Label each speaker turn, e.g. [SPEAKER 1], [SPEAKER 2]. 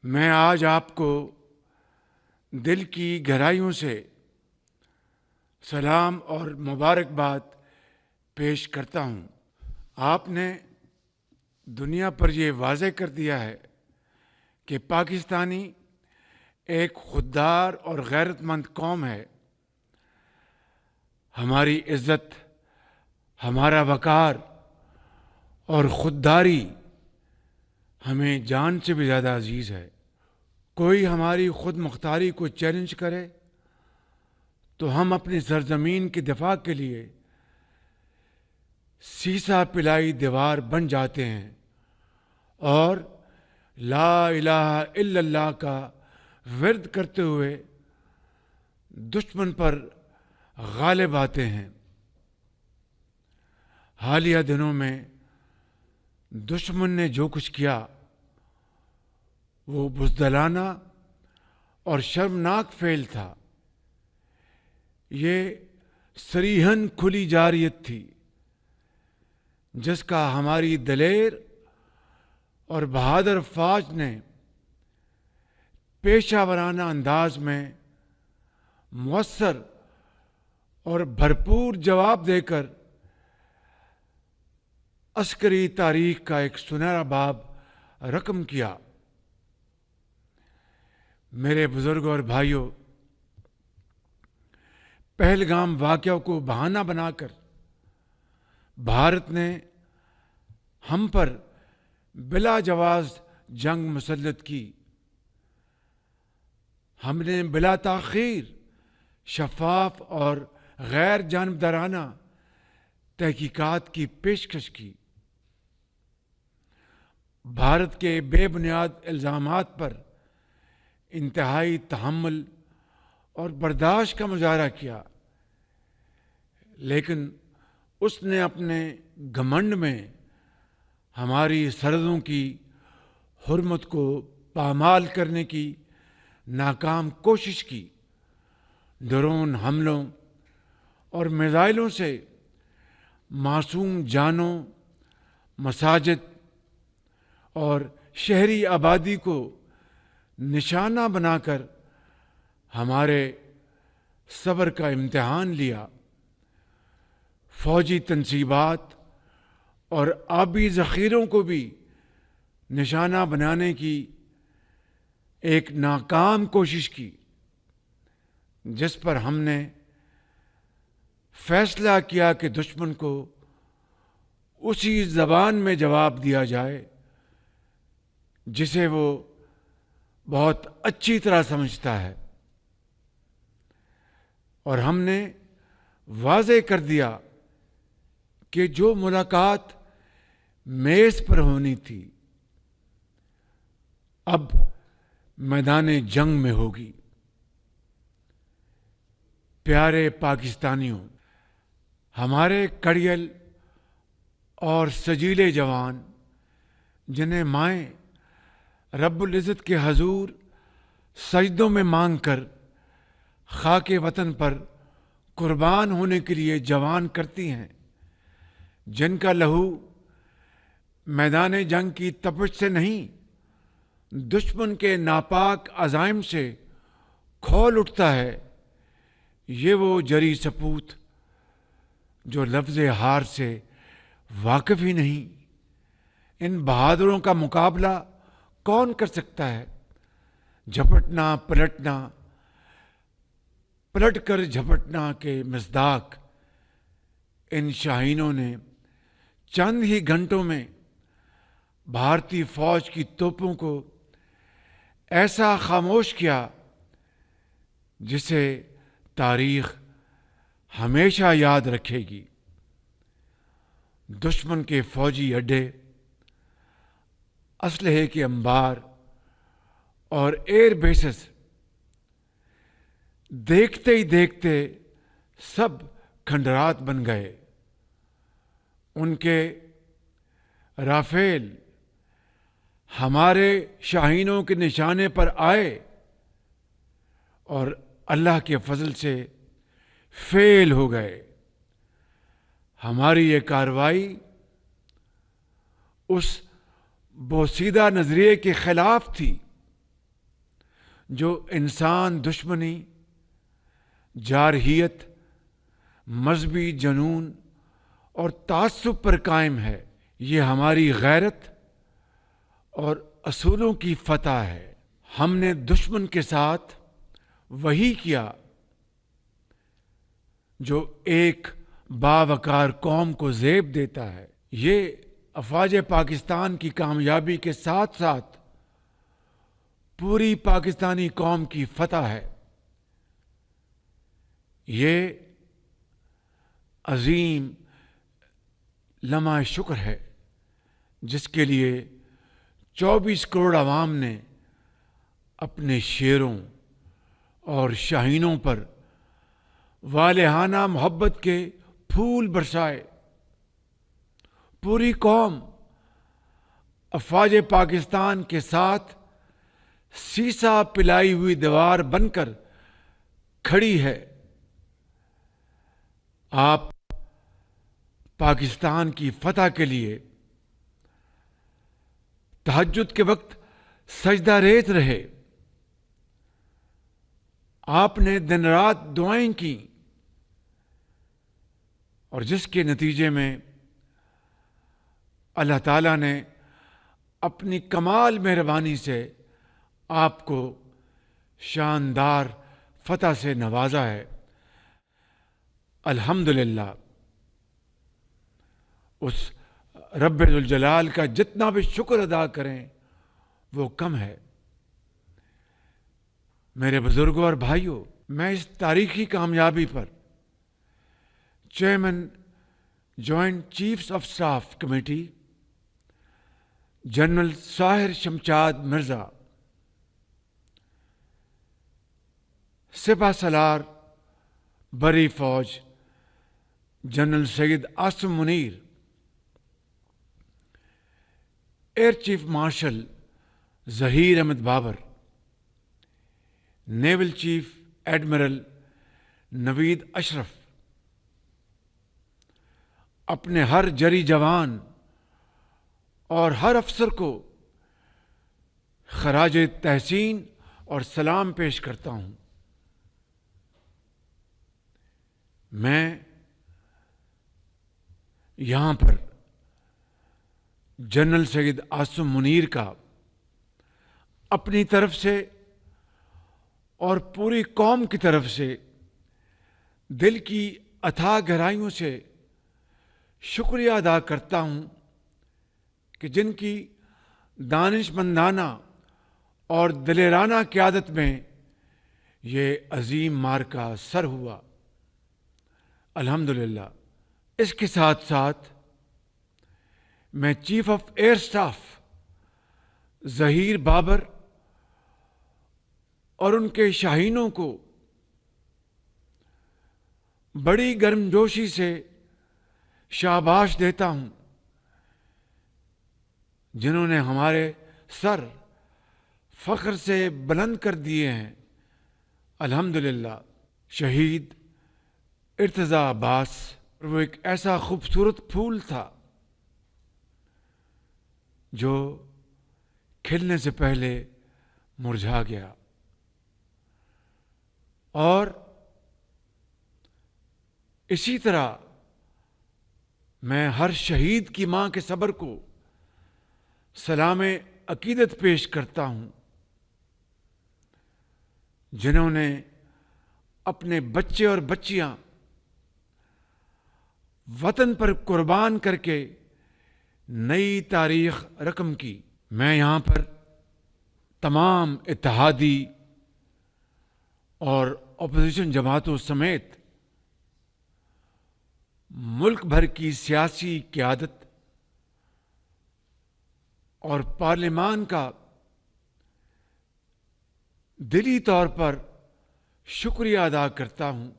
[SPEAKER 1] میں آج آپ کو دل کی گہرائیوں سے سلام اور مبارکباد پیش کرتا ہوں۔ آپ نے دنیا پر یہ واضح کر دیا ہے کہ پاکستانی ایک خوددار اور غیرت مند قوم ہے۔ ہماری عزت، ہمارا وقار اور خودداری ہمیں جان سے بھی زیادہ عزیز ہے۔ کوئی ہماری خود مختاری کو چیلنج کرے تو ہم اپنی سرزمین کی دفاع کے لیے سیسا پلائی دیوار بن جاتے ہیں اور لا الہ الا اللہ کا ورد کرتے ہوئے دشمن پر غالب آتے ہیں۔ حالیہ دنوں میں دشمن نے جو کچھ کیا وہ بزدلانہ اور شرمناک فعل تھا۔ یہ صریحاً کھلی جارحیت تھی جس کا ہماری دلیر اور بہادر فوج نے پیشہ ورانہ انداز میں مؤثر اور بھرپور جواب دے کر عسکری تاریخ کا ایک سنہرا باب رقم کیا۔ میرے بزرگوں اور بھائیوں، پہلگام واقعہ کو بہانہ بنا کر بھارت نے ہم پر بلا جواز جنگ مسلط کی۔ ہم نے بلا تاخیر شفاف اور غیر جانبدارانہ تحقیقات کی پیشکش کی۔ بھارت کے بے بنیاد الزامات پر انتہائی تحمل اور برداشت کا مظاہرہ کیا، لیکن اس نے اپنے گھمنڈ میں ہماری سرحدوں کی حرمت کو پامال کرنے کی ناکام کوشش کی۔ ڈرون حملوں اور میزائلوں سے معصوم جانوں، مساجد اور شہری آبادی کو نشانہ بنا کر ہمارے صبر کا امتحان لیا۔ فوجی تنصیبات اور آبی ذخیروں کو بھی نشانہ بنانے کی ایک ناکام کوشش کی، جس پر ہم نے فیصلہ کیا کہ دشمن کو اسی زبان میں جواب دیا جائے جسے وہ بہت اچھی طرح سمجھتا ہے، اور ہم نے واضح کر دیا کہ جو ملاقات میز پر ہونی تھی اب میدان جنگ میں ہوگی۔ پیارے پاکستانیوں، ہمارے کڑیل اور سجیلے جوان جنہیں مائیں رب العزت کے حضور سجدوں میں مانگ کر خاک وطن پر قربان ہونے کے لیے جوان کرتی ہیں، جن کا لہو میدان جنگ کی تپش سے نہیں دشمن کے ناپاک عزائم سے کھول اٹھتا ہے، یہ وہ جری سپوت جو لفظ ہار سے واقف ہی نہیں۔ ان بہادروں کا مقابلہ کون کر سکتا ہے؟ جھپٹنا پلٹنا، پلٹ کر جھپٹنا کے مصداق ان شاہینوں نے چند ہی گھنٹوں میں بھارتی فوج کی توپوں کو ایسا خاموش کیا جسے تاریخ ہمیشہ یاد رکھے گی۔ دشمن کے فوجی اڈے، اسلحے کے انبار اور ایئر بیسز دیکھتے ہی دیکھتے سب کھنڈرات بن گئے۔ ان کے رافیل ہمارے شاہینوں کے نشانے پر آئے اور اللہ کے فضل سے فیل ہو گئے۔ ہماری یہ کارروائی اس بوسیدہ نظریے کے خلاف تھی جو انسان دشمنی، جارحیت، مذہبی جنون اور تعصب پر قائم ہے، یہ ہماری غیرت اور اصولوں کی فتح ہے۔ ہم نے دشمن کے ساتھ وہی کیا جو ایک باوقار قوم کو زیب دیتا ہے۔ یہ افواج پاکستان کی کامیابی کے ساتھ ساتھ پوری پاکستانی قوم کی فتح ہے۔ یہ عظیم لمحہ شکر ہے جس کے لیے 24 کروڑ عوام نے اپنے شیروں اور شاہینوں پر والہانہ محبت کے پھول برسائے۔ پوری قوم افواج پاکستان کے ساتھ سیسا پلائی ہوئی دیوار بن کر کھڑی ہے۔ آپ پاکستان کی فتح کے لیے تہجد کے وقت سجدہ ریز رہے، آپ نے دن رات دعائیں کی، اور جس کے نتیجے میں اللہ تعالیٰ نے اپنی کمال مہربانی سے آپ کو شاندار فتح سے نوازا ہے۔ الحمدللہ، اس رب ذوالجلال کا جتنا بھی شکر ادا کریں وہ کم ہے۔ میرے بزرگوں اور بھائیوں، میں اس تاریخی کامیابی پر chairman joint chiefs of staff committee general Sahir Shamshad Mirza, سپہ سالار بری فوج general Syed Asim Munir, air chief marshal Zaheer Ahmad Babar, naval chief admiral Naveed Ashraf, اپنے ہر جری جوان اور ہر افسر کو خراج تحسین اور سلام پیش کرتا ہوں۔ میں یہاں پر جنرل سید عاصم منیر کا اپنی طرف سے اور پوری قوم کی طرف سے دل کی اتھاہ گہرائیوں سے شکریہ ادا کرتا ہوں کہ جن کی دانش مندانہ اور دلیرانہ قیادت میں یہ عظیم معرکہ سر ہوا۔ الحمدللہ۔ اس کے ساتھ ساتھ میں chief of air staff Zaheer Babar اور ان کے شاہینوں کو بڑی گرمجوشی سے شاباش دیتا ہوں، جنہوں نے ہمارے سر فخر سے بلند کر دیے ہیں۔ الحمدللہ۔ شہید ارتضیٰ عباس، وہ ایک ایسا خوبصورت پھول تھا جو کھلنے سے پہلے مرجھا گیا، اور اسی طرح میں ہر شہید کی ماں کے صبر کو سلام عقیدت پیش کرتا ہوں، جنہوں نے اپنے بچے اور بچیاں وطن پر قربان کر کے نئی تاریخ رقم کی۔ میں یہاں پر تمام اتحادی اور اپوزیشن جماعتوں سمیت ملک بھر کی سیاسی قیادت اور پارلیمان کا دلی طور پر شکریہ ادا کرتا ہوں